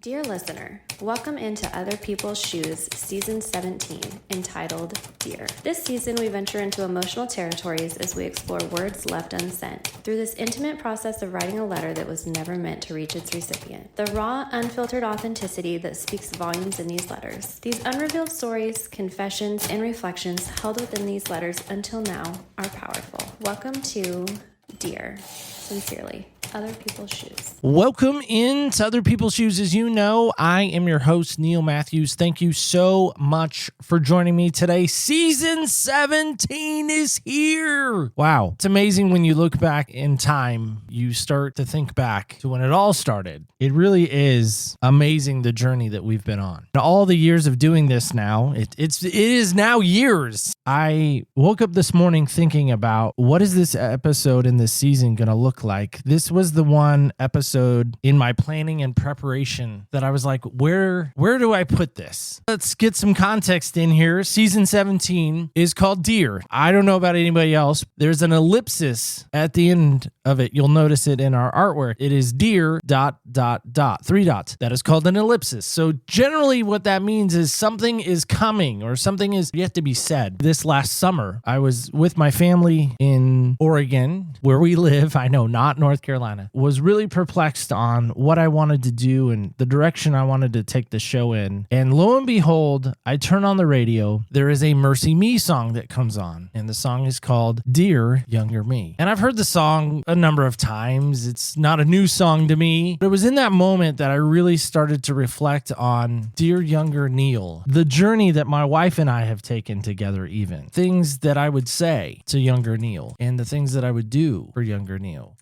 Dear listener, welcome into Other People's Shoes, Season 17, entitled Dear. This season, we venture into emotional territories as we explore words left unsent through this intimate process of writing a letter that was never meant to reach its recipient. The raw, unfiltered authenticity that speaks volumes in these letters. These unrevealed stories, confessions, and reflections held within these letters until now are powerful. Welcome to Dear. Sincerely, Other People's Shoes. Welcome into Other People's Shoes. As you know, I am your host, Neil Matthews. Thank you so much for joining me today. Season 17 is here. Wow. It's amazing when you look back in time, you start to think back to when it all started. It really is amazing the journey that we've been on. All the years of doing this now, it is now years. I woke up this morning thinking about what is this episode in this season going to look like. This was the one episode in my planning and preparation that I was like, where do I put this? Let's get some context in here. Season 17 is called Dear. I don't know about anybody else. There's an ellipsis at the end of it. You'll notice it in our artwork. It is dear ... 3 dots. That is called an ellipsis. So generally what that means is something is coming or something is yet to be said. This last summer, I was with my family in Oregon, where we live. I know, not North Carolina. Was really perplexed on what I wanted to do and the direction I wanted to take the show in. And lo and behold, I turn on the radio. There is a Mercy Me song that comes on. And the song is called Dear Younger Me. And I've heard the song a number of times. It's not a new song to me. But it was in that moment that I really started to reflect on Dear Younger Neil. The journey that my wife and I have taken together even. Things that I would say to younger Neil. And the things that I would do for younger Neil.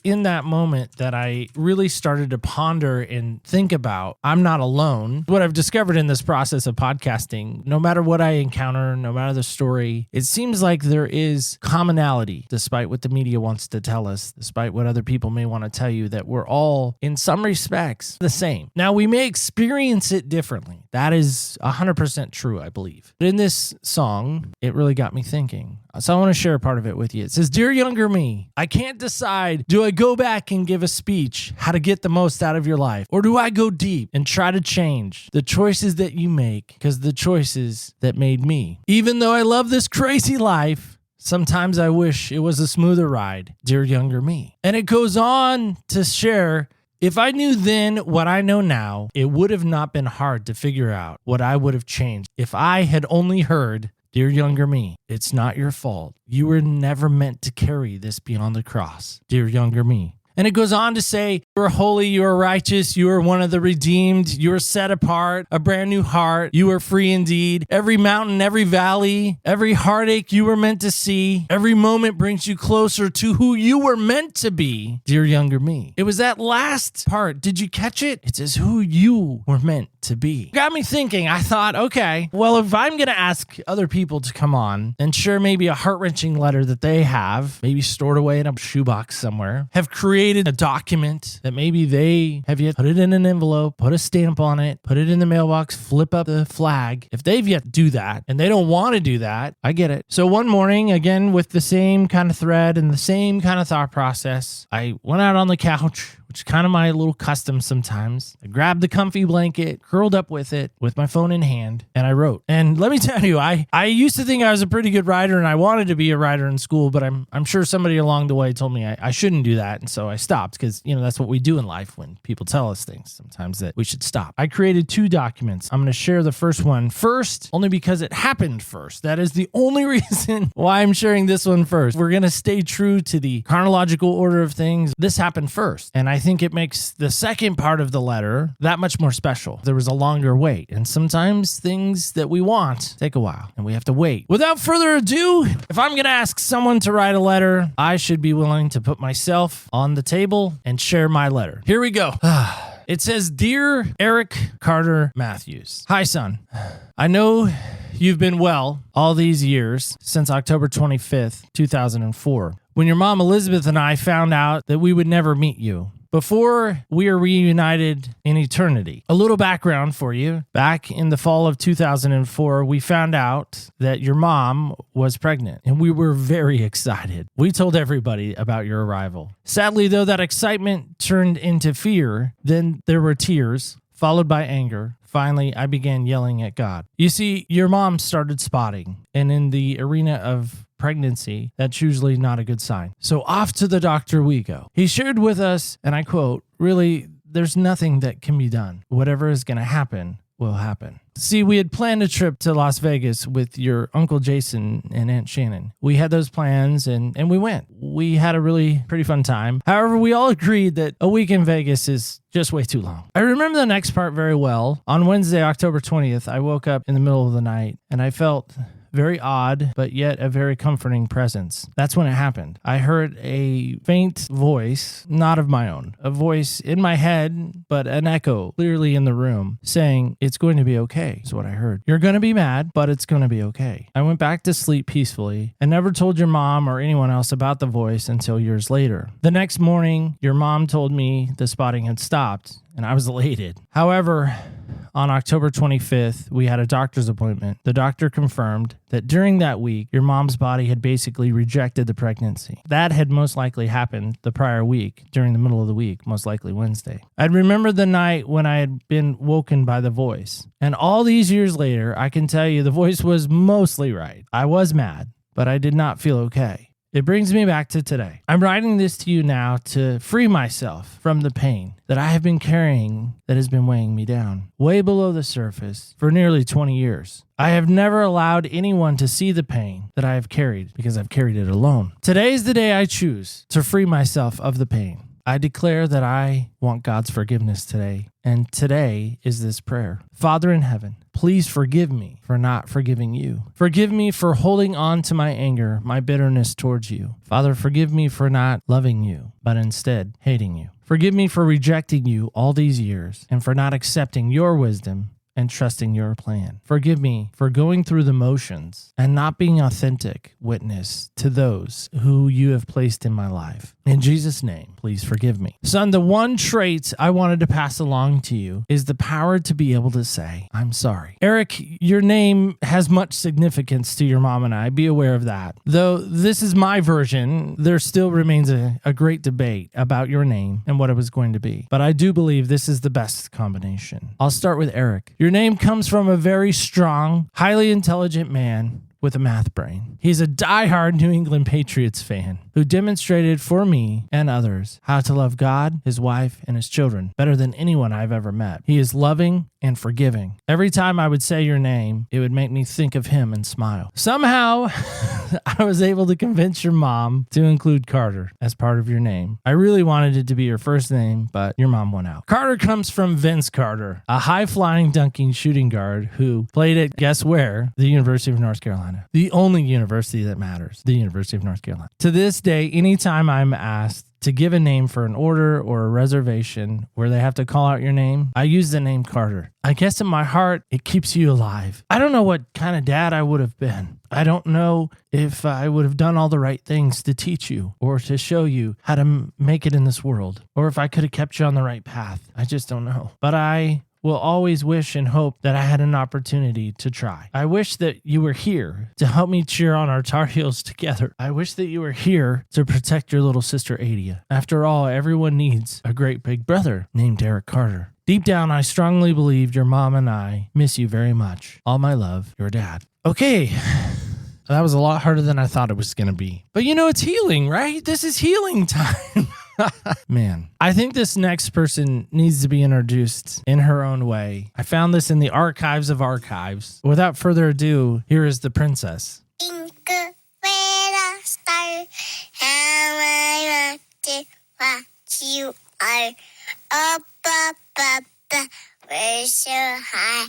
In that moment that I really started to ponder and think about, I'm not alone. What I've discovered in this process of podcasting, no matter what I encounter, no matter the story, it seems like there is commonality, despite what the media wants to tell us, despite what other people may want to tell you, that we're all, in some respects, the same. Now, we may experience it differently. That is 100% true, I believe. But in this song, it really got me thinking. So I want to share a part of it with you. It says, Dear Younger Me, I can't decide, do I go back and give a speech how to get the most out of your life? Or do I go deep and try to change the choices that you make because the choices that made me? Even though I love this crazy life, sometimes I wish it was a smoother ride, dear younger me. And it goes on to share, if I knew then what I know now, it would have not been hard to figure out what I would have changed if I had only heard, dear younger me, it's not your fault. You were never meant to carry this beyond the cross, dear younger me. And it goes on to say, you are holy, you are righteous, you are one of the redeemed, you are set apart, a brand new heart, you are free indeed. Every mountain, every valley, every heartache you were meant to see, every moment brings you closer to who you were meant to be, dear younger me. It was that last part. Did you catch it? It says who you were meant to be. Got me thinking. I thought, okay, well, if I'm going to ask other people to come on and share maybe a heart-wrenching letter that they have, maybe stored away in a shoebox somewhere, have created a document that maybe they have yet put it in an envelope, put a stamp on it, put it in the mailbox, flip up the flag. If they've yet to do that and they don't want to do that, I get it. So one morning, again, with the same kind of thread and the same kind of thought process, I went out on the couch, which is kind of my little custom sometimes. I grabbed the comfy blanket, curled up with it, with my phone in hand, and I wrote. And let me tell you, I used to think I was a pretty good writer and I wanted to be a writer in school, but I'm sure somebody along the way told me I shouldn't do that. And so I stopped because, that's what we do in life when people tell us things sometimes that we should stop. I created 2 documents. I'm going to share the first one first, only because it happened first. That is the only reason why I'm sharing this one first. We're going to stay true to the chronological order of things. This happened first. And I think it makes the second part of the letter that much more special. There was a longer wait. And sometimes things that we want take a while and we have to wait. Without further ado, if I'm going to ask someone to write a letter, I should be willing to put myself on the table and share my letter. Here we go. It says, Dear Eric Carter Matthews. Hi, son. I know you've been well all these years since October 25th, 2004, when your mom Elizabeth and I found out that we would never meet you. before we are reunited in eternity. A little background for you. Back in the fall of 2004, we found out that your mom was pregnant, and we were very excited. We told everybody about your arrival. Sadly, though, that excitement turned into fear. Then there were tears, followed by anger. Finally, I began yelling at God. You see, your mom started spotting, and in the arena of pregnancy, that's usually not a good sign. So off to the doctor we go. He shared with us, and I quote, "Really, there's nothing that can be done. Whatever is going to happen will happen." See, we had planned a trip to Las Vegas with your Uncle Jason and Aunt Shannon. We had those plans and we went. We had a really pretty fun time. However, we all agreed that a week in Vegas is just way too long. I remember the next part very well. On Wednesday, October 20th, I woke up in the middle of the night and I felt very odd, but yet a very comforting presence. That's when it happened. I heard a faint voice, not of my own, a voice in my head, but an echo clearly in the room saying, "It's going to be okay," is what I heard. "You're going to be mad, but it's going to be okay." I went back to sleep peacefully and never told your mom or anyone else about the voice until years later. The next morning, your mom told me the spotting had stopped, and I was elated. However, on October 25th, we had a doctor's appointment. The doctor confirmed that during that week, your mom's body had basically rejected the pregnancy. That had most likely happened the prior week, during the middle of the week, most likely Wednesday. I'd remembered the night when I had been woken by the voice. And all these years later, I can tell you the voice was mostly right. I was mad, but I did not feel okay. It brings me back to today. I'm writing this to you now to free myself from the pain that I have been carrying that has been weighing me down, way below the surface, for nearly 20 years. I have never allowed anyone to see the pain that I have carried because I've carried it alone. Today is the day I choose to free myself of the pain. I declare that I want God's forgiveness today, and today is this prayer. Father in heaven, please forgive me for not forgiving you. Forgive me for holding on to my anger, my bitterness towards you. Father, forgive me for not loving you, but instead hating you. Forgive me for rejecting you all these years and for not accepting your wisdom and trusting your plan. Forgive me for going through the motions and not being authentic witness to those who you have placed in my life. In Jesus' name, please forgive me. Son, the one trait I wanted to pass along to you is the power to be able to say, I'm sorry. Eric, your name has much significance to your mom and I. Be aware of that. Though this is my version, there still remains a great debate about your name and what it was going to be. But I do believe this is the best combination. I'll start with Eric. Your name comes from a very strong, highly intelligent man with a math brain. He's a diehard New England Patriots fan who demonstrated for me and others how to love God, his wife, and his children better than anyone I've ever met. He is loving and forgiving. Every time I would say your name, it would make me think of him and smile. Somehow, I was able to convince your mom to include Carter as part of your name. I really wanted it to be your first name, but your mom won out. Carter comes from Vince Carter, a high-flying dunking shooting guard who played at, guess where? The University of North Carolina. The only university that matters, the University of North Carolina. To this day, anytime I'm asked to give a name for an order or a reservation where they have to call out your name, I use the name Carter. I guess in my heart, it keeps you alive. I don't know what kind of dad I would have been. I don't know if I would have done all the right things to teach you or to show you how to make it in this world, or if I could have kept you on the right path. I just don't know. But I will always wish and hope that I had an opportunity to try. I wish that you were here to help me cheer on our Tar Heels together. I wish that you were here to protect your little sister Adia. After all, everyone needs a great big brother named Eric Carter. Deep down, I strongly believe your mom and I miss you very much. All my love, your dad. Okay. That was a lot harder than I thought it was going to be. But you know, it's healing, right? This is healing time. Man, I think this next person needs to be introduced in her own way. I found this in the archives of archives. Without further ado, here is the princess. Twinkle little star, how I want to watch you are. Up, up, up, up, we're so high,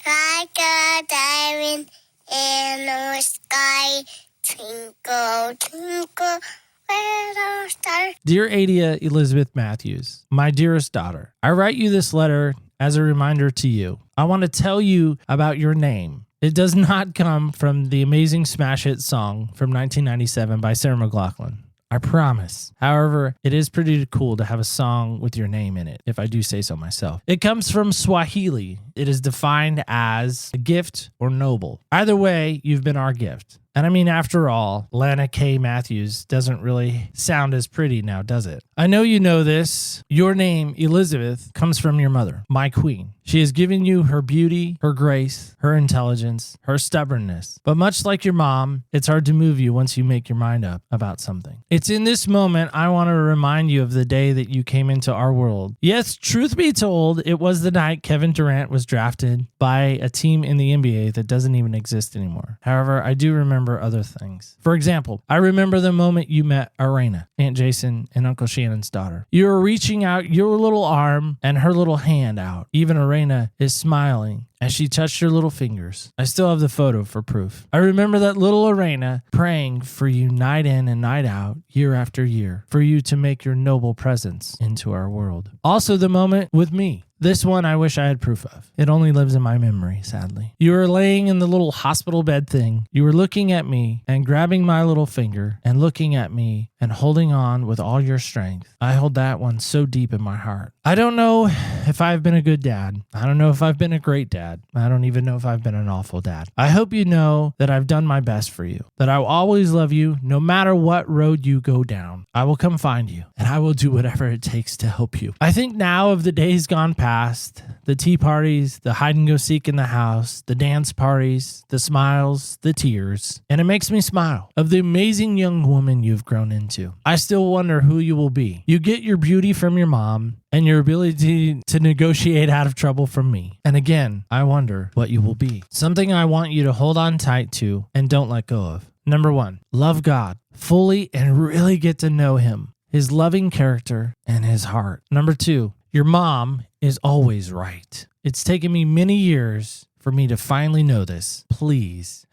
like a diamond in the sky. Twinkle, twinkle, little star. Dear Adia Elizabeth Matthews, my dearest daughter, I write you this letter as a reminder to you. I want to tell you about your name. It does not come from the amazing smash hit song from 1997 by Sarah McLachlan. I promise. However, it is pretty cool to have a song with your name in it, if I do say so myself. It comes from Swahili. It is defined as a gift or noble. Either way, you've been our gift. And I mean, after all, Lana K. Matthews doesn't really sound as pretty now, does it? I know you know this. Your name, Elizabeth, comes from your mother, my queen. She has given you her beauty, her grace, her intelligence, her stubbornness. But much like your mom, it's hard to move you once you make your mind up about something. It's in this moment I want to remind you of the day that you came into our world. Yes, truth be told, it was the night Kevin Durant was drafted by a team in the NBA that doesn't even exist anymore. However, I do remember other things. For example, I remember the moment you met Arena, Aunt Jason and Uncle Shannon's daughter. You were reaching out your little arm and her little hand out. Even Arena is smiling as she touched your little fingers. I still have the photo for proof. I remember that little Arena praying for you night in and night out, year after year, for you to make your noble presence into our world. Also the moment with me. This one I wish I had proof of. It only lives in my memory, sadly. You were laying in the little hospital bed thing. You were looking at me and grabbing my little finger and looking at me and holding on with all your strength. I hold that one so deep in my heart. I don't know if I've been a good dad. I don't know if I've been a great dad. I don't even know if I've been an awful dad. I hope you know that I've done my best for you, that I will always love you no matter what road you go down. I will come find you and I will do whatever it takes to help you. I think now of the days gone past, the tea parties, the hide and go seek in the house, the dance parties, the smiles, the tears, and it makes me smile of the amazing young woman you've grown into. I still wonder who you will be. You get your beauty from your mom and your ability to negotiate out of trouble from me. And again, I wonder what you will be. Something I want you to hold on tight to and don't let go of. Number 1, love God fully and really get to know him, his loving character and his heart. Number 2, your mom is always right. It's taken me many years for me to finally know this. Please,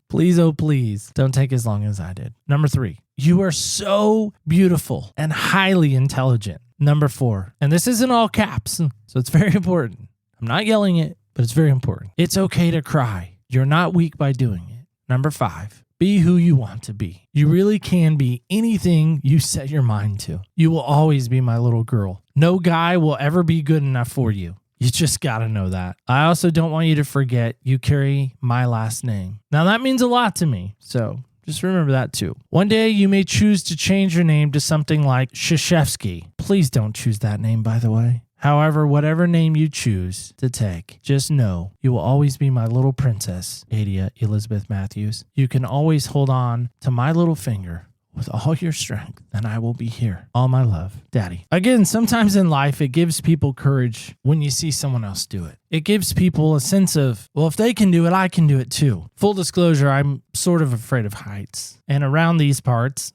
please, oh please, don't take as long as I did. Number 3, you are so beautiful and highly intelligent. Number 4, and this is in all caps, so it's very important. I'm not yelling it, but it's very important. It's okay to cry. You're not weak by doing it. Number 5, be who you want to be. You really can be anything you set your mind to. You will always be my little girl. No guy will ever be good enough for you. You just gotta know that. I also don't want you to forget you carry my last name. Now that means a lot to me, so just remember that too. One day you may choose to change your name to something like Shashevsky. Please don't choose that name, by the way. However, whatever name you choose to take, just know you will always be my little princess, Adia Elizabeth Matthews. You can always hold on to my little finger with all your strength, and I will be here. All my love, Daddy. Again, sometimes in life, it gives people courage when you see someone else do it. It gives people a sense of, well, if they can do it, I can do it too. Full disclosure, I'm sort of afraid of heights. And around these parts...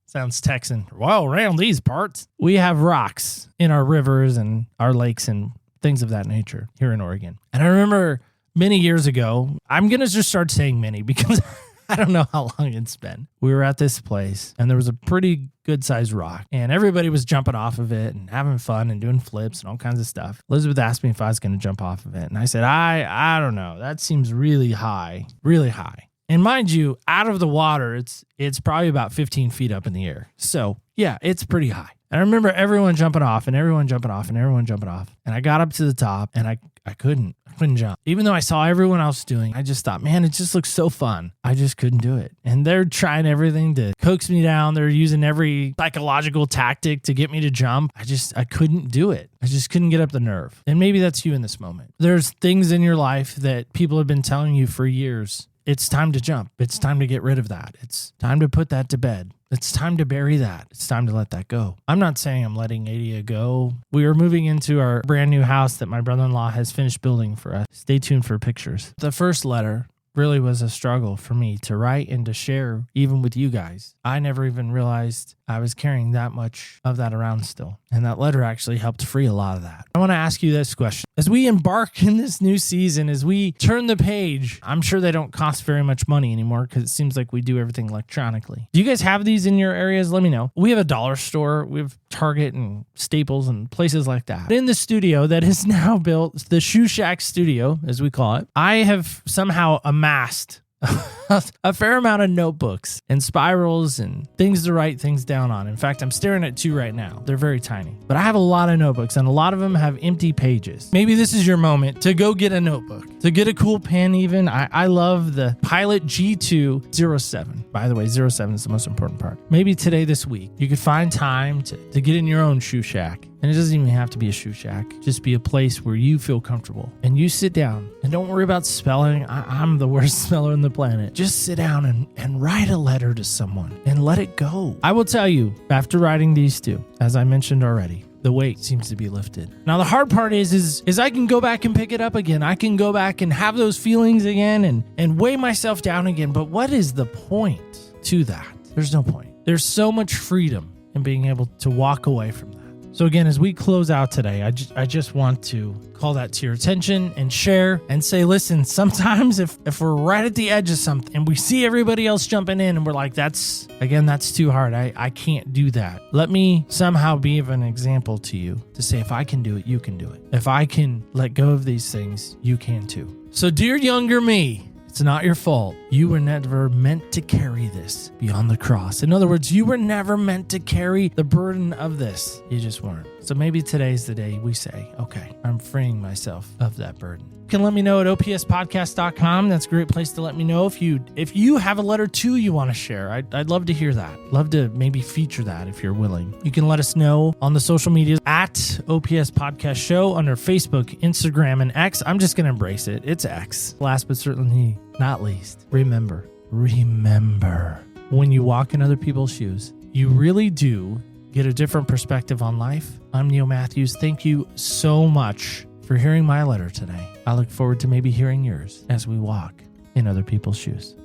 Sounds Texan. Well, around these parts, we have rocks in our rivers and our lakes and things of that nature here in Oregon. And I remember many years ago, I'm going to just start saying many because I don't know how long it's been. We were at this place and there was a pretty good sized rock and everybody was jumping off of it and having fun and doing flips and all kinds of stuff. Elizabeth asked me if I was going to jump off of it. And I said, I don't know. That seems really high, really high. And mind you, out of the water, it's probably about 15 feet up in the air. So yeah, it's pretty high. And I remember everyone jumping off and everyone jumping off and everyone jumping off. And I got up to the top and I couldn't jump. Even though I saw everyone else doing, I just thought, man, it just looks so fun. I just couldn't do it. And they're trying everything to coax me down. They're using every psychological tactic to get me to jump. I couldn't do it. I just couldn't get up the nerve. And maybe that's you in this moment. There's things in your life that people have been telling you for years. It's time to jump. It's time to get rid of that. It's time to put that to bed. It's time to bury that. It's time to let that go. I'm not saying I'm letting Adia go. We are moving into our brand new house that my brother-in-law has finished building for us. Stay tuned for pictures. The first letter really was a struggle for me to write and to share even with you guys. I never even realized I was carrying that much of that around still. And that letter actually helped free a lot of that. I want to ask you this question. As we embark in this new season, as we turn the page, I'm sure they don't cost very much money anymore because it seems like we do everything electronically. Do you guys have these in your areas? Let me know. We have a dollar store. We have Target and Staples and places like that. In the studio that is now built, the Shoe Shack studio, as we call it, I have somehow amassed a fair amount of notebooks and spirals and things to write things down on. In fact, I'm staring at 2 right now. They're very tiny, but I have a lot of notebooks and a lot of them have empty pages. Maybe this is your moment to go get a notebook, to get a cool pen even. I love the Pilot G207. By the way, 07 is the most important part. Maybe today, this week, you could find time to get in your own shoe shack. And it doesn't even have to be a shoe shack. Just be a place where you feel comfortable. And you sit down and don't worry about spelling. I'm the worst speller on the planet. Just sit down and write a letter to someone and let it go. I will tell you, after writing these two, as I mentioned already, the weight seems to be lifted. Now, the hard part is I can go back and pick it up again. I can go back and have those feelings again and weigh myself down again. But what is the point to that? There's no point. There's so much freedom in being able to walk away from that. So again, as we close out today, I just want to call that to your attention and share and say, listen, sometimes if we're right at the edge of something and we see everybody else jumping in and we're like, that's too hard. I can't do that. Let me somehow be of an example to you to say, if I can do it, you can do it. If I can let go of these things, you can too. So dear younger me, it's not your fault. You were never meant to carry this beyond the cross. In other words, you were never meant to carry the burden of this. You just weren't. So maybe today's the day we say, okay, I'm freeing myself of that burden. You can let me know at opspodcast.com. That's a great place to let me know if you have a letter too you want to share. I'd love to hear that. Love to maybe feature that if you're willing. You can let us know on the social medias at OPS Podcast Show under Facebook, Instagram, and X. I'm just going to embrace it. It's X. Last but certainly not least, remember, when you walk in other people's shoes, you really do get a different perspective on life. I'm Neil Matthews. Thank you so much for hearing my letter today. I look forward to maybe hearing yours as we walk in other people's shoes.